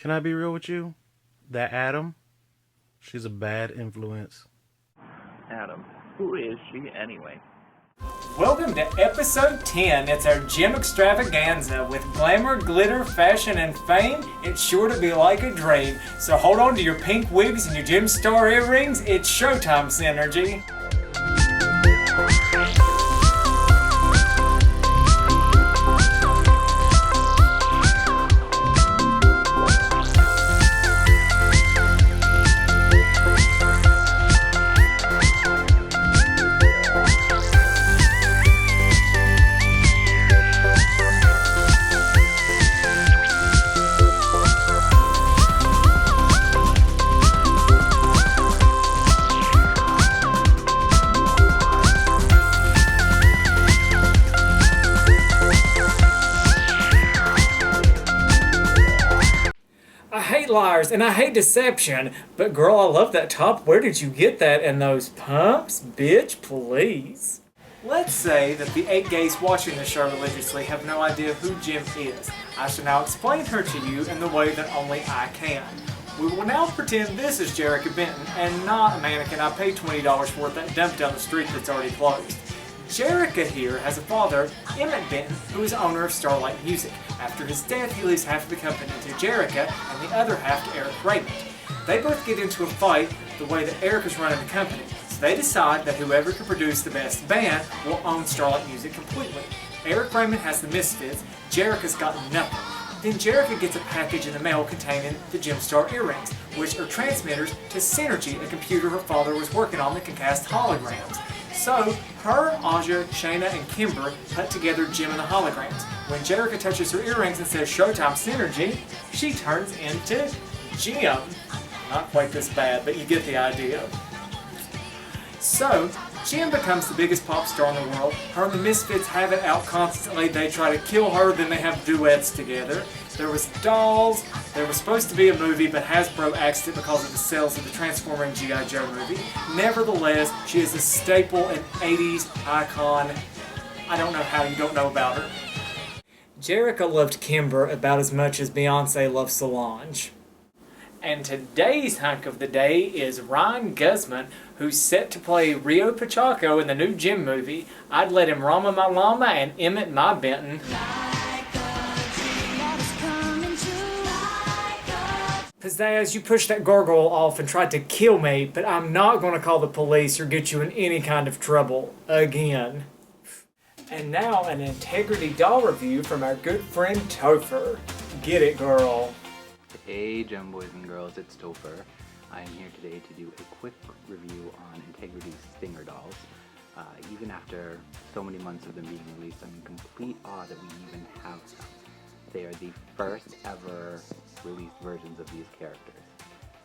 Can I be real with you? That Adam, she's a bad influence. Adam, who is she anyway? Welcome to episode 10. It's our Jem Extravaganza. With glamour, glitter, fashion, and fame, it's sure to be like a dream. So hold on to your pink wigs and your Gem Star earrings. It's showtime synergy. I hate liars and I hate deception, but girl, I love that top. Where did you get that and those pumps? Bitch, please. Let's say that the 8 gays watching the show religiously have no idea who Jem is. I shall now explain her to you in the way that only I can. We will now pretend this is Jerica Benton and not a mannequin I paid $20 for that dumped down the street that's already closed. Jerica here has a father, Emmett Benton, who is owner of Starlight Music. After his death, he leaves half of the company to Jerica and the other half to Eric Raymond. They both get into a fight the way that Eric is running the company, so they decide that whoever can produce the best band will own Starlight Music completely. Eric Raymond has the Misfits, Jerica's got nothing. Then Jerica gets a package in the mail containing the Gem Star earrings, which are transmitters to Synergy, a computer her father was working on that can cast holograms. So, her, Aja, Shayna, and Kimber put together Jem and the holograms. When Jerica touches her earrings and says Showtime Synergy, she turns into Jem. Not quite this bad, but you get the idea. So, Jem becomes the biggest pop star in the world. Her and the Misfits have it out constantly. They try to kill her, then they have duets together. There was Dolls. There was supposed to be a movie, but Hasbro axed it because of the sales of the Transformer and G.I. Joe movie. Nevertheless, she is a staple and 80s icon. I don't know how you don't know about her. Jerica loved Kimber about as much as Beyonce loved Solange. And today's hunk of the day is Ryan Guzman, who's set to play Rio Pacheco in the new Jem movie. I'd let him Rama my llama and Emmett my Benton. Pizzazz, you pushed that gargoyle off and tried to kill me, but I'm not going to call the police or get you in any kind of trouble again. And now an Integrity Doll review from our good friend Topher. Get it, girl. Hey Gem boys and girls, it's Topher. I am here today to do a quick review on Integrity's Stinger dolls. Even after so many months of them being released, I'm in complete awe that we even have them. They are the first ever released versions of these characters.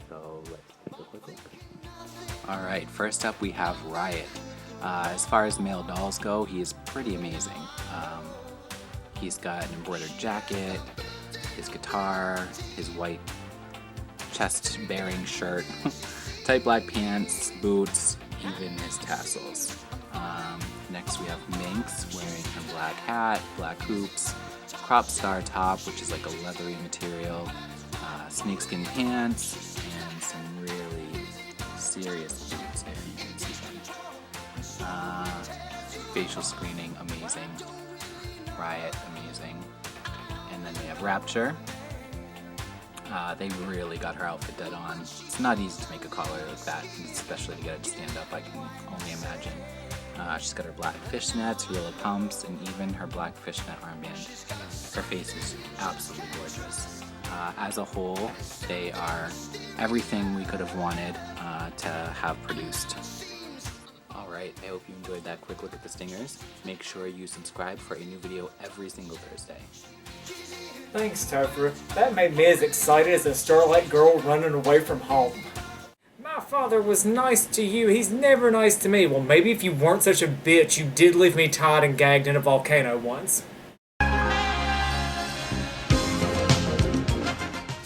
So let's take a quick look. Alright, first up we have Riot. As far as male dolls go, he is pretty amazing. He's got an embroidered jacket, his guitar, his white chest-bearing shirt, tight black pants, boots, even his tassels. Next we have Minx wearing her black hat, black hoops, crop star top, which is like a leathery material, snakeskin pants, and some really serious boots there. You can see them. Facial screening, amazing. Riot, amazing. And then we have Rapture. They really got her outfit dead on. It's not easy to make a collar like that, especially to get it to stand up, I can only imagine. She's got her black fishnets, real pumps, and even her black fishnet armband. Her face is absolutely gorgeous. As a whole, they are everything we could have wanted to have produced. Alright, I hope you enjoyed that quick look at the Stingers. Make sure you subscribe for a new video every single Thursday. Thanks, Topher. That made me as excited as a Starlight girl running away from home. My father was nice to you. He's never nice to me. Well, maybe if you weren't such a bitch, you did leave me tied and gagged in a volcano once.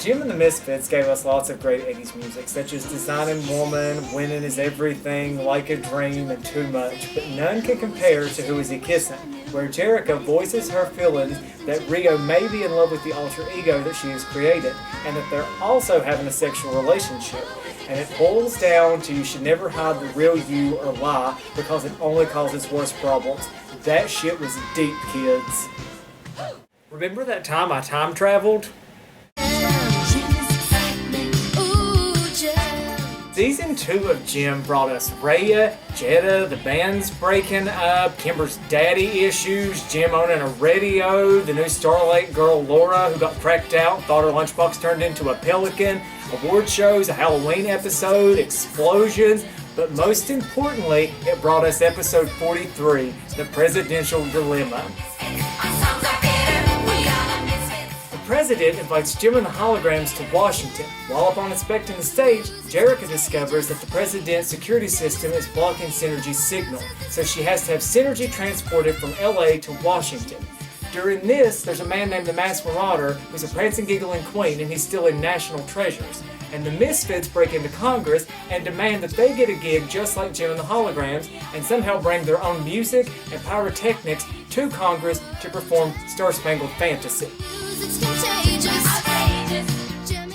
Jim and the Misfits gave us lots of great 80s music, such as Designing Woman, Winning is Everything, Like a Dream, and Too Much, but none can compare to Who Is He Kissing?, where Jerica voices her feelings that Rio may be in love with the alter ego that she has created, and that they're also having a sexual relationship. And it boils down to you should never hide the real you or lie, because it only causes worse problems. That shit was deep, kids. Remember that time I time traveled? Season 2 of Jem brought us Rhea, Jetta, the band's breaking up, Kimber's daddy issues, Jem owning a radio, the new Starlight girl Laura who got cracked out, thought her lunchbox turned into a pelican, award shows, a Halloween episode, explosions, but most importantly, it brought us episode 43, The Presidential Dilemma. The president invites Jem and the Holograms to Washington. While upon inspecting the stage, Jerica discovers that the president's security system is blocking Synergy's signal, so she has to have Synergy transported from LA to Washington. During this, there's a man named the Masked Marauder who's a prancing, giggling queen, and he's stealing national treasures. And the Misfits break into Congress and demand that they get a gig just like Jem and the Holograms and somehow bring their own music and pyrotechnics to Congress to perform Star Spangled Fantasy,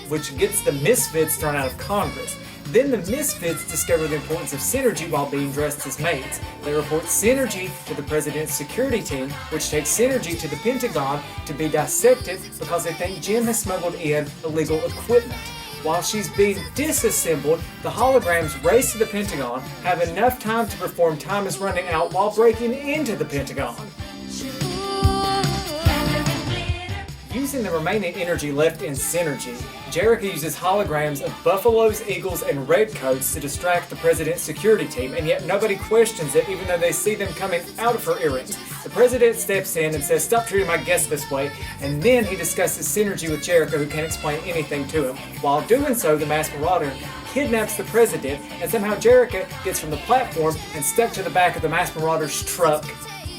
which gets the Misfits thrown out of Congress. Then the Misfits discover the importance of Synergy while being dressed as maids. They report Synergy to the president's security team, which takes Synergy to the Pentagon to be dissected because they think Jem has smuggled in illegal equipment. While she's being disassembled, the Holograms race to the Pentagon, have enough time to perform Time Is Running Out while breaking into the Pentagon. Using the remaining energy left in Synergy, Jerica uses holograms of buffaloes, eagles, and redcoats to distract the president's security team, and yet nobody questions it even though they see them coming out of her earrings. The president steps in and says, "Stop treating my guests this way," and then he discusses Synergy with Jerica, who can't explain anything to him. While doing so, the Masked Marauder kidnaps the president, and somehow Jerica gets from the platform and stuck to the back of the Masked Marauder's truck.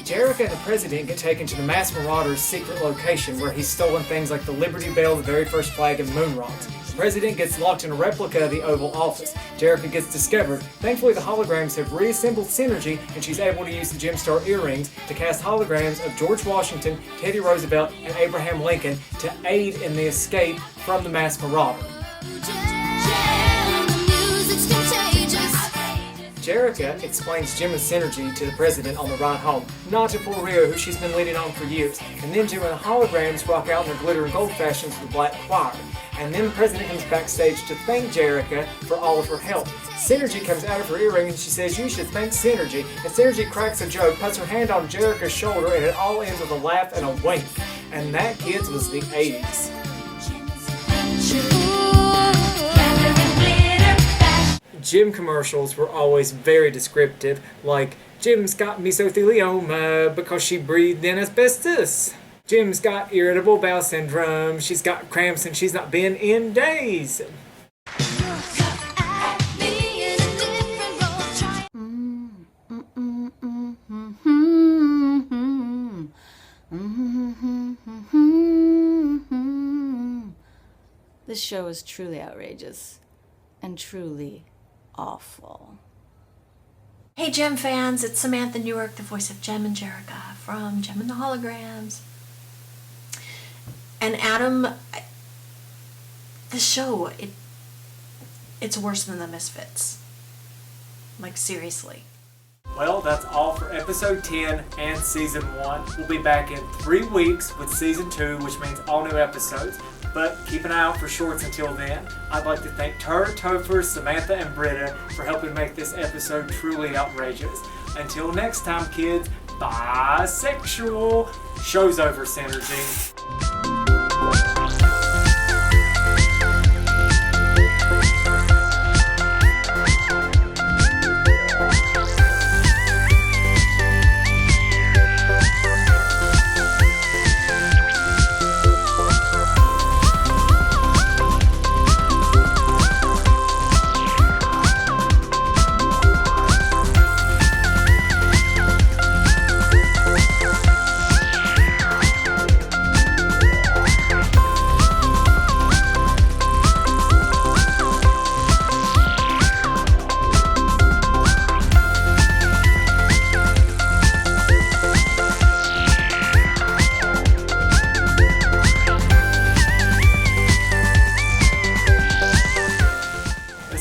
Jerica and the president get taken to the Masked Marauder's secret location where he's stolen things like the Liberty Bell, the very first flag, and moon rocks. The president gets locked in a replica of the Oval Office. Jerica gets discovered. Thankfully, the holograms have reassembled Synergy, and she's able to use the Gemstar earrings to cast holograms of George Washington, Teddy Roosevelt, and Abraham Lincoln to aid in the escape from the Masked Marauder. Jerica explains Jem and Synergy to the president on the ride home, not to poor Rio, who she's been leading on for years. And then Jem and the Holograms rock out in their glitter and gold fashions with the Black Choir. And then the president comes backstage to thank Jerica for all of her help. Synergy comes out of her earring and she says, "You should thank Synergy." And Synergy cracks a joke, puts her hand on Jerica's shoulder, and it all ends with a laugh and a wink. And that, kids, was the 80s. Jem commercials were always very descriptive, like, "Jem's got mesothelioma because she breathed in asbestos. Jem's got irritable bowel syndrome. She's got cramps and she's not been in days." This show is truly outrageous and truly awful. Hey Jem fans, it's Samantha Newark, the voice of Jem and Jerica from Jem and the Holograms. And Adam, the show, it's worse than the Misfits. Like, seriously. Well, that's all for episode 10 and season 1. We'll be back in 3 weeks with season 2, which means all new episodes. But keep an eye out for shorts until then. I'd like to thank Tur, Topher, Samantha, and Britta for helping make this episode truly outrageous. Until next time, kids, bisexual. Show's over, Synergy.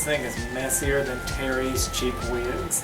thing is messier than Terry's cheap wigs.